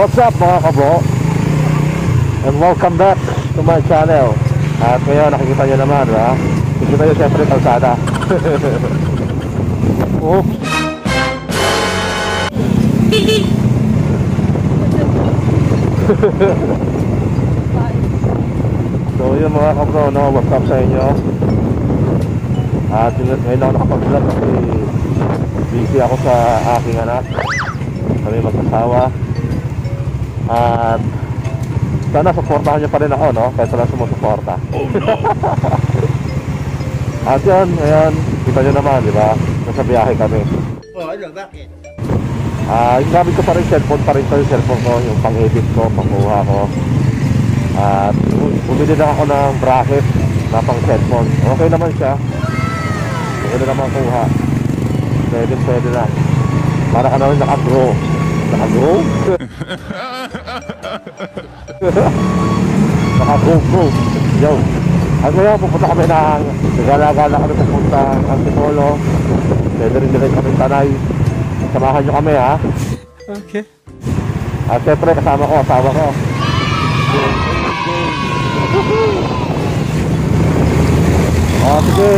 What's up mga kabro? And welcome back to my channel. At ngayon nakikita nyo naman, ha? Nakikita nyo syempre kalsada. Oops. So yun mga kabro, no? What's up sa inyo? At ngayon ako nakapag-vlog kasi busy ako sa aking anak. Kami mag-asawa. At sana supportahan nyo pa rin ako, no? Kahit wala sumusuporta. At yun, ngayon kita nyo naman, di ba? Nasa biyahe kami. Ano, bakit? Yung gamit ko pa rin cellphone pa rin to, yung cellphone ko, yung pang-edit ko, pang-kuha ko. At bumili na ako ng bracket na pang-cellphone. Okay naman siya. Pwede naman kuha. Pwede na. Para ka naman naka-grow. Naka-grow? Naka-grow. Yo. At ngayon pupunta kami ng nagala-gala kami pupunta ng Antipolo. Pwede rin kami Tanay. Samahan nyo kami, ha? Okay. At syempre kasama ko, asawa ko. Sige.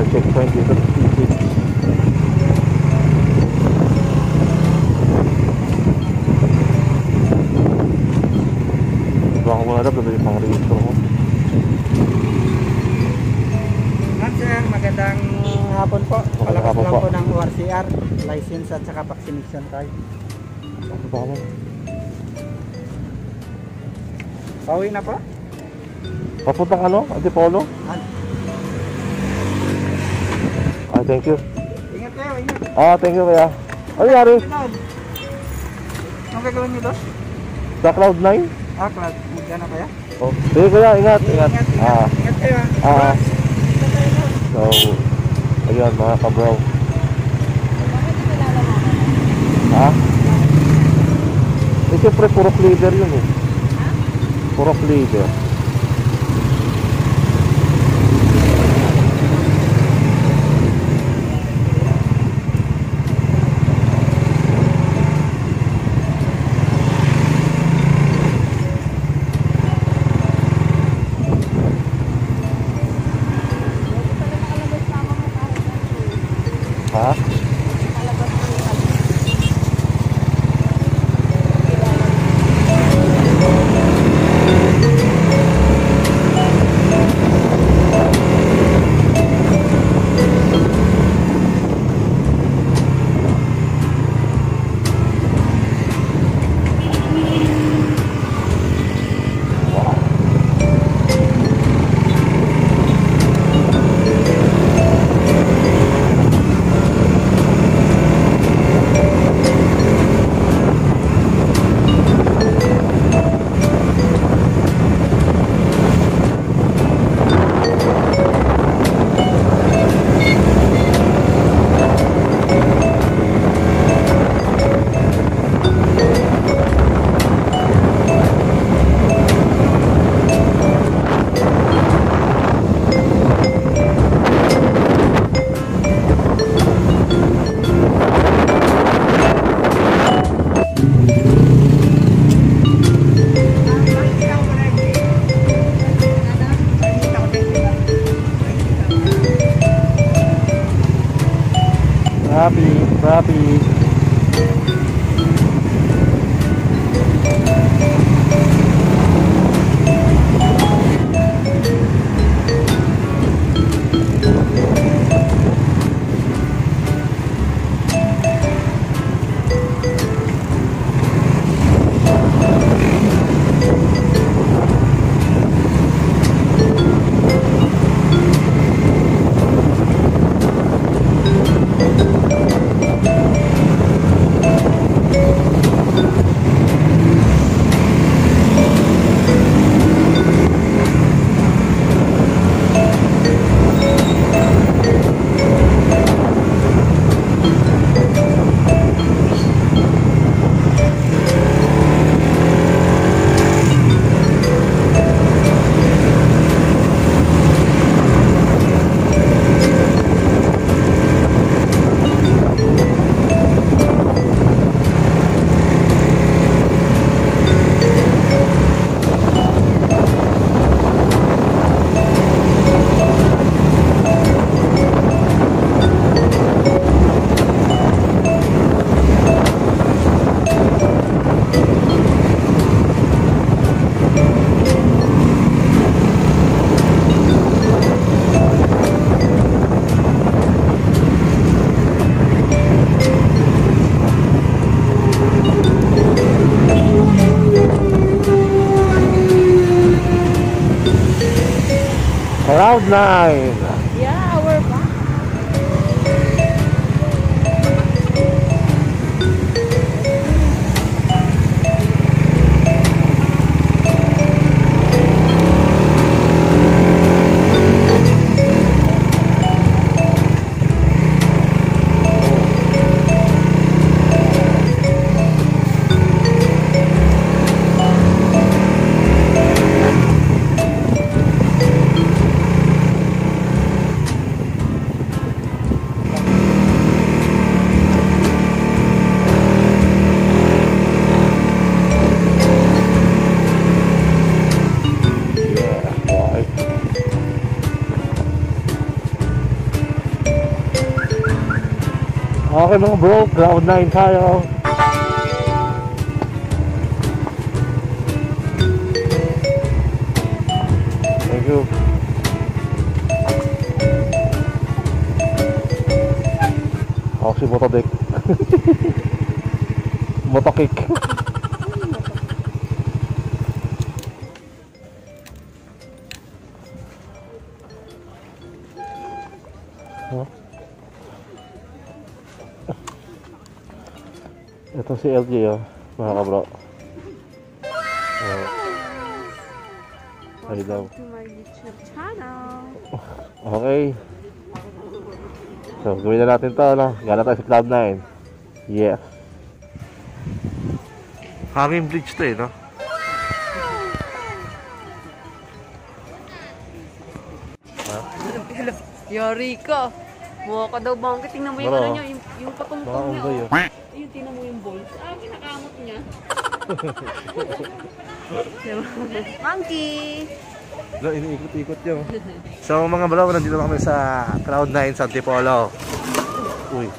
Checkpoint dito sa T6. Baka muna na pwede yung pang registro ko. Sir, magandang hapon po. Magandang hapon Palakas lang po. po ng ORCR, license at saka vaccination card. Ano ba kami? Pauwi na po? Papuntang ano? Antipolo? Thank you. Ingat kayo, ingat. Thank you kaya. Ano nangyari? Anong gagawin niyo doon? Sa Cloud9? Cloud. Diyan na kaya? Oh. Sige kaya, ingat. Ingat kayo. So, ayun mga kabro. Siyempre puro flavor yun eh. Puro flavor. Happy. Cloud9. Yeah, we're back. Okay mga bro, Cloud9 tayo. Thank you. Ako si Motodek. Motokik. Huh? Ito si LG mga kabro. Ay daw. To my YouTube channel. Okay. So, gawin na natin to, no? Gana tayo sa Cloud9. Yes. Hanging bridge to no? Yari ka. Mukha ka daw bangkit. Tingnan mo yung Bro. ano niya, yung patungtong Mga niya. unggoy, Oh. Ayun, tingnan mo yung balls. Ah, kinakamot niya. Diba? Monkey! No, iniikot-ikot yun. So mga bro, nandito kami sa Cloud9 sa Antipolo. Uy,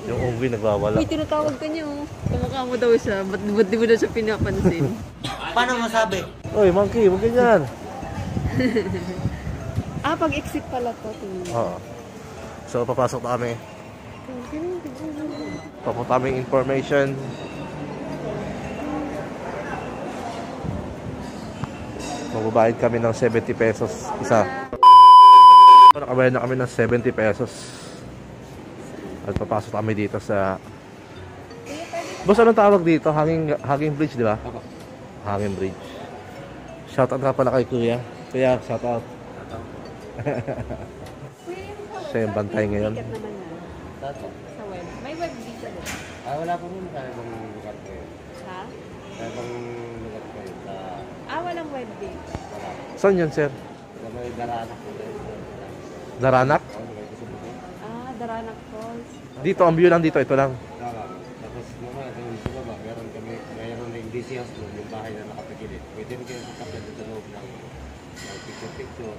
yung unggoy nagbawala. Uy, tinatawag ka niya oh. Kamukha mo daw siya. Ba't di mo na siya pinapansin? Paano masabi? Uy, monkey, huwag ganyan. Ah, pag-exit pala to. Tingnan mo. Oo. So, papasok na kami. Papunta kaming information. Magbabayad kami ng 70 pesos isa. Nakabayad na kami ng 70 pesos. At papasok na kami dito sa... Boss, anong tawag dito? Hanging bridge, di ba? Hanging bridge. Shoutout nga pala kay Kuya. Kuya, shoutout. Siya yung bantay ngayon. Ticket naman na. Sa web. May web dito din. Wala po muna kaya bang lugar ko yun. Ha? Kaya bang lugar ko yun. Walang web dito. Saan yun, sir? May daranak ko yun. Daranak? Daranak Falls. Dito, ang view lang dito. Ito lang. Tapos naman, yung sa baba, mayroon rin DC house doon, yung bahay na nakapagilid. Pwede rin kayo sakapin doon sa loob ng picture-picture.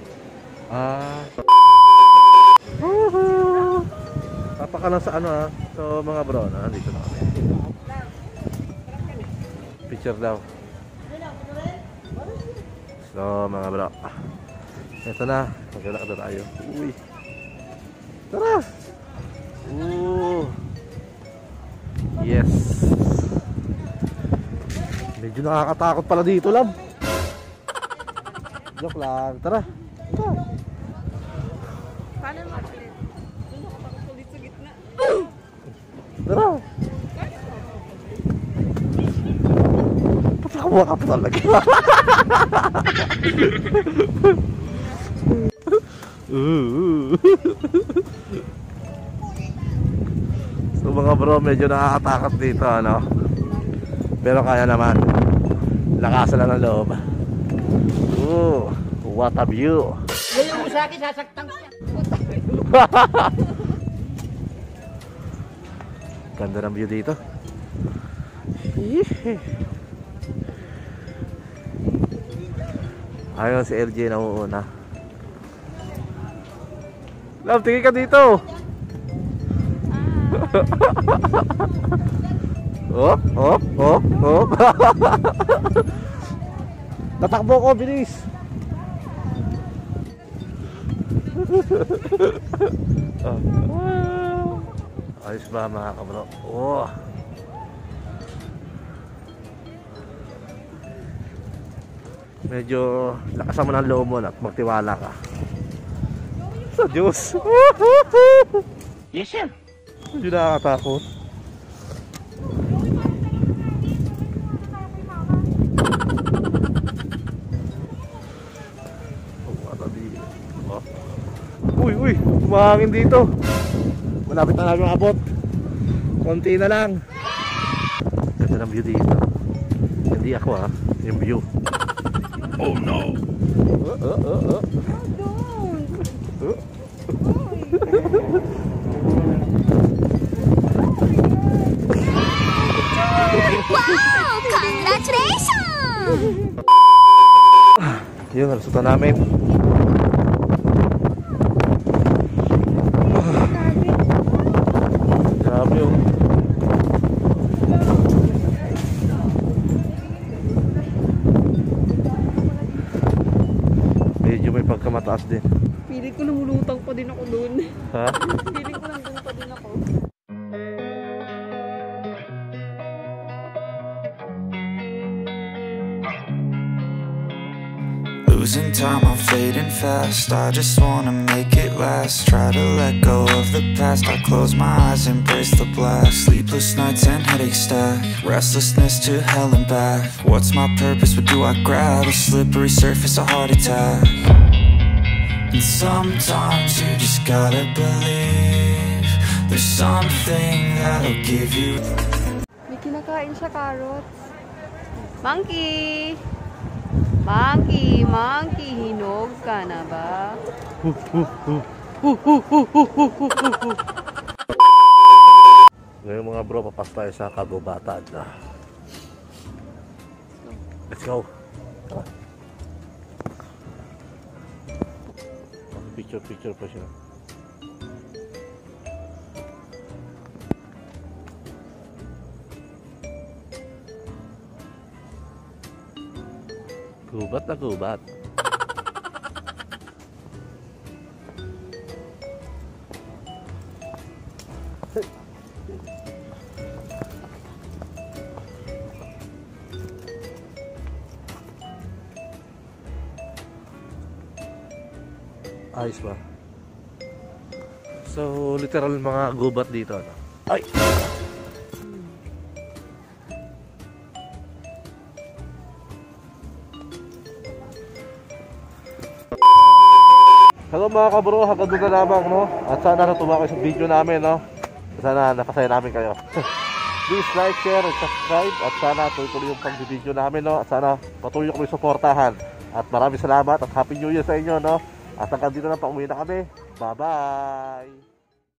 Tapa ka lang sa ano So mga bro, dito na kami. Picture daw. So mga bro, ito na, maglalakad na tayo. Uy, tara. Yes. Medyo nakakatakot pala dito, lab. Joke lang, tara. Paano maklit? Doon nakatakot ulit sa gitna. Tara. Patakawa ka pa talaga. So mga bro, medyo nakakatakot dito, ano? Pero kaya naman. Lakasan na ng loob. What a view. Ngayon mo sa akin, sasaktan ko. Ganda ng view dito. Ayun si LJ na uuna. Love, tingin ka dito. Oh. Tatakbo ko, bilis. Ayos ba mga kabro? Medyo lakasan mo ng loob mo at magtiwala ka. Sa Diyos. Yes, sir. Hindi nakakatakot. Uy, umahangin dito. Malapit na namin abot. Konti na lang. Ganda ng view dito. Hindi ako yung view. Oh no. Wow! Congratulations! Yun, resulta namin. Grabe yun. Medyo may pagkamataas din. Piling ko lumulutang pa din ako doon. Ha? Piling ko nandun pa din ako. Losing time, I'm fading fast. I just wanna make it last. Try to let go of the past. I close my eyes, embrace the blast. Sleepless nights and headaches stack. Restlessness to hell and back. What's my purpose? What do I grab? A slippery surface, a heart attack. And sometimes you just gotta believe there's something that'll give you. May kinakain siya, carrots. Monkey! Monkey, monkey, hinog ka na ba? Ngayon mga bro, papas tayo sa kagubatan. Let's go. Picture pa siya. Gubat na gubat. Ayos ba? So, literal mga gubat dito. No? Ay! Hello mga kabro, hanggang doon na lamang, no? At sana natuwa kayo sa video namin, no? Sana napasaya namin kayo. Please like, share, and subscribe. At sana tuloy yung pag-video namin, no? At sana patuloy ko yung suportahan. At maraming salamat at Happy New Year sa inyo, no? At hanggang dito na, pauwi na kami. Bye-bye!